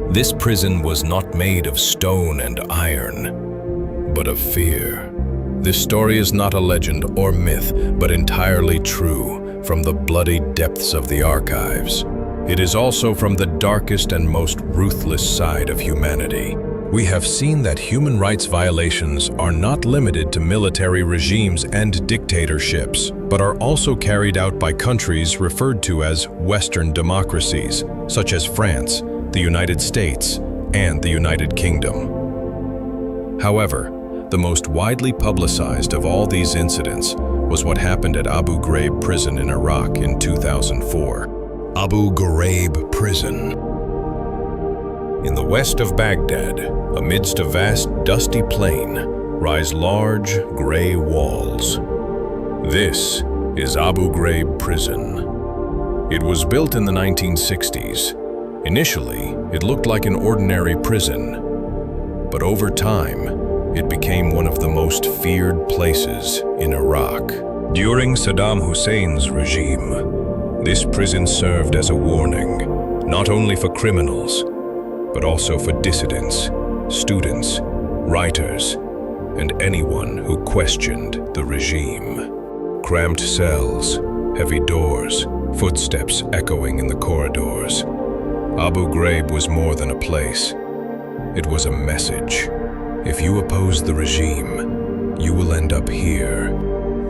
This prison was not made of stone and iron, but of fear. This story is not a legend or myth, but entirely true from the bloody depths of the archives. It is also from the darkest and most ruthless side of humanity. We have seen that human rights violations are not limited to military regimes and dictatorships, but are also carried out by countries referred to as Western democracies, such as France, the United States, and the United Kingdom. However, the most widely publicized of all these incidents was what happened at Abu Ghraib Prison in Iraq in 2004. Abu Ghraib Prison. In the west of Baghdad, amidst a vast dusty plain, rise large gray walls. This is Abu Ghraib Prison. It was built in the 1960s. Initially, it looked like an ordinary prison, but over time, it became one of the most feared places in Iraq. During Saddam Hussein's regime, this prison served as a warning, not only for criminals, but also for dissidents, students, writers, and anyone who questioned the regime. Cramped cells, heavy doors, footsteps echoing in the corridors. Abu Ghraib was more than a place. It was a message. If you oppose the regime, you will end up here.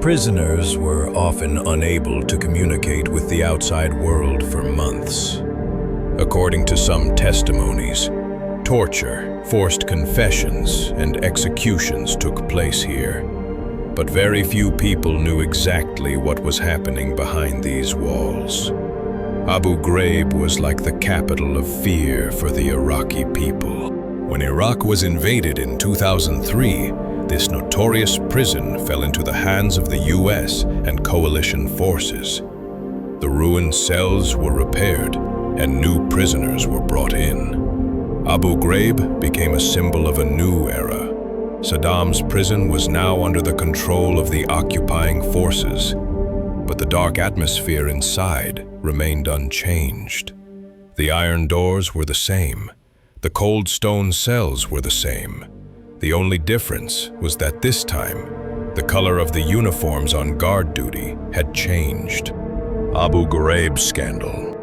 Prisoners were often unable to communicate with the outside world for months. According to some testimonies, torture, forced confessions, and executions took place here. But very few people knew exactly what was happening behind these walls. Abu Ghraib was like the capital of fear for the Iraqi people. When Iraq was invaded in 2003, this notorious prison fell into the hands of the US and coalition forces. The ruined cells were repaired and new prisoners were brought in. Abu Ghraib became a symbol of a new era. Saddam's prison was now under the control of the occupying forces, but the dark atmosphere inside remained unchanged. The iron doors were the same. The cold stone cells were the same. The only difference was that this time, the color of the uniforms on guard duty had changed. Abu Ghraib scandal.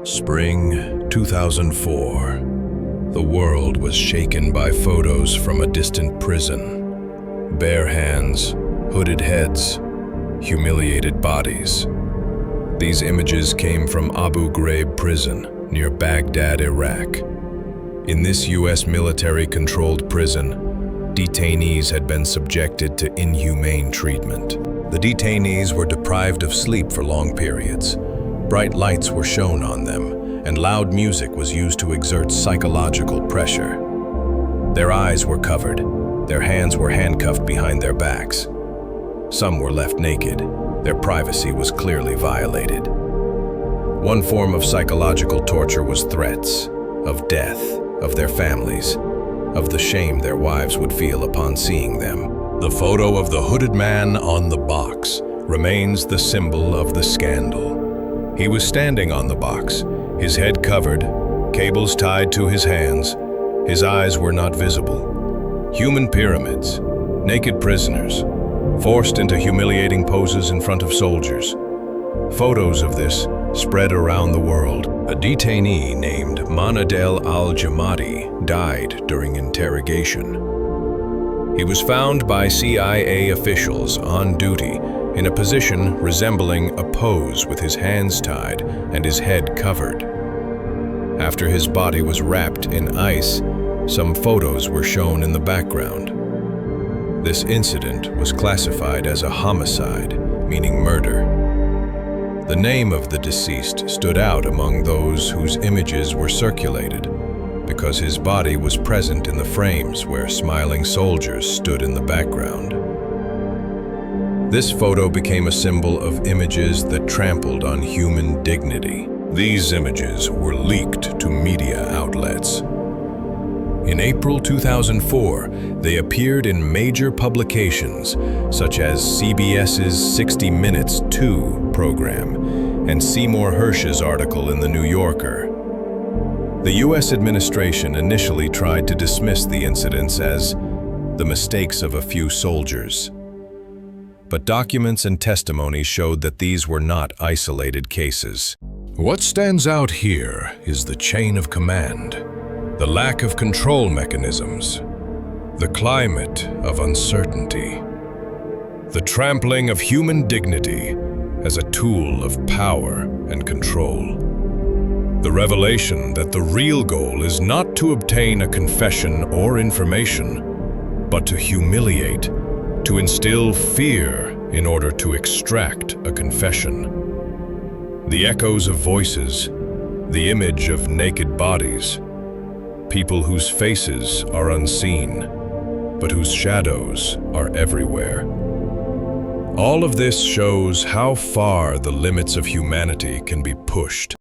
Spring 2004. The world was shaken by photos from a distant prison. Bare hands, hooded heads, humiliated bodies. These images came from Abu Ghraib Prison near Baghdad, Iraq. In this US military-controlled prison, detainees had been subjected to inhumane treatment. The detainees were deprived of sleep for long periods. Bright lights were shown on them, and loud music was used to exert psychological pressure. Their eyes were covered, their hands were handcuffed behind their backs. Some were left naked. Their privacy was clearly violated. One form of psychological torture was threats of death, of their families, of the shame their wives would feel upon seeing them. The photo of the hooded man on the box remains the symbol of the scandal. He was standing on the box, his head covered, cables tied to his hands. His eyes were not visible. Human pyramids, naked prisoners, forced into humiliating poses in front of soldiers. Photos of this spread around the world. A detainee named Manadel al-Jamadi died during interrogation. He was found by CIA officials on duty in a position resembling a pose with his hands tied and his head covered. After his body was wrapped in ice, some photos were shown in the background. This incident was classified as a homicide, meaning murder. The name of the deceased stood out among those whose images were circulated because his body was present in the frames where smiling soldiers stood in the background. This photo became a symbol of images that trampled on human dignity. These images were leaked to media outlets. In April 2004, they appeared in major publications such as CBS's 60 Minutes 2 program and Seymour Hersh's article in The New Yorker. The US administration initially tried to dismiss the incidents as the mistakes of a few soldiers. But documents and testimony showed that these were not isolated cases. What stands out here is the chain of command, the lack of control mechanisms, the climate of uncertainty, the trampling of human dignity as a tool of power and control. The revelation that the real goal is not to obtain a confession or information, but to humiliate, to instill fear in order to extract a confession. The echoes of voices, the image of naked bodies, people whose faces are unseen, but whose shadows are everywhere. All of this shows how far the limits of humanity can be pushed